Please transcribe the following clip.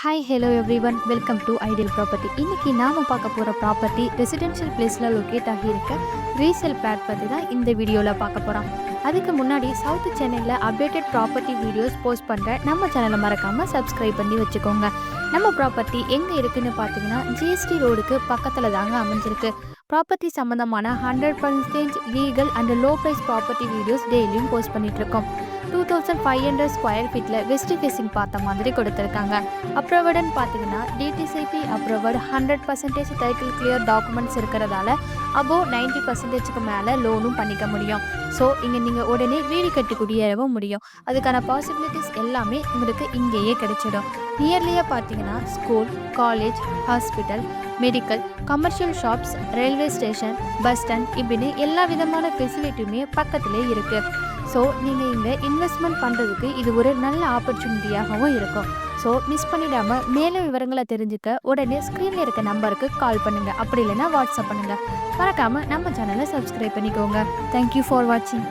Hi hello everyone welcome to ideal property. இன்றைக்கி நாம் பார்க்க போகிற ப்ராப்பர்ட்டி ரெசிடென்ஷியல் பிளேஸில் லொக்கேட் ஆகியிருக்க ரீசேல் பிளாட் பற்றி தான் இந்த வீடியோவில் பார்க்க போகிறோம். அதுக்கு முன்னாடி சவுத் சென்னையில் அப்டேட்டட் ப்ராப்பர்ட்டி வீடியோஸ் போஸ்ட் பண்ணுற நம்ம சேனலை மறக்காமல் சப்ஸ்கிரைப் பண்ணி வச்சுக்கோங்க. நம்ம ப்ராப்பர்ட்டி எங்கே இருக்குதுன்னு பார்த்தீங்கன்னா ஜிஎஸ்டி ரோடுக்கு பக்கத்தில் தாங்க அமைஞ்சிருக்கு. ப்ராப்பர்ட்டி சம்மந்தமான 100% legal and low price property videos டெய்லியும் போஸ்ட் பண்ணிகிட்ருக்கோம். 2500 ஸ்கொயர் ஃபீட்டில் வெஸ்ட் ஃபேஸிங் பார்த்த மாதிரி கொடுத்துருக்காங்க. அப்ரூவடுன்னு பார்த்தீங்கன்னா DTCP approved 100% title clear documents இருக்கிறதால அபோவ் 90%க்கு மேலே லோனும் பண்ணிக்க முடியும். ஸோ இங்கே நீங்கள் உடனே வீடு கட்டி குடியேறவும் முடியும். அதுக்கான பாசிபிலிட்டிஸ் எல்லாமே உங்களுக்கு இங்கேயே கிடைச்சிடும். நியர்லியாக பார்த்தீங்கன்னா school, college, hospital, medical, commercial shops, railway station, bus stand இப்படின்னு எல்லா விதமான ஃபெசிலிட்டியுமே பக்கத்திலே இருக்குது. ஸோ நீங்கள் இங்கே இன்வெஸ்ட்மெண்ட் பண்ணுறதுக்கு இது ஒரு நல்ல ஆப்பர்ச்சுனிட்டியாகவும் இருக்கும். ஸோ மிஸ் பண்ணிடாமல் மேலும் விவரங்களை தெரிஞ்சுக்க உடனே ஸ்க்ரீனில் இருக்க நம்பருக்கு கால் பண்ணுங்கள். அப்படி இல்லைன்னா வாட்ஸ்அப் பண்ணுங்கள். மறக்காமல் நம்ம சேனலை சப்ஸ்கிரைப் பண்ணிக்கோங்க. தேங்க்யூ ஃபார் வாட்சிங்.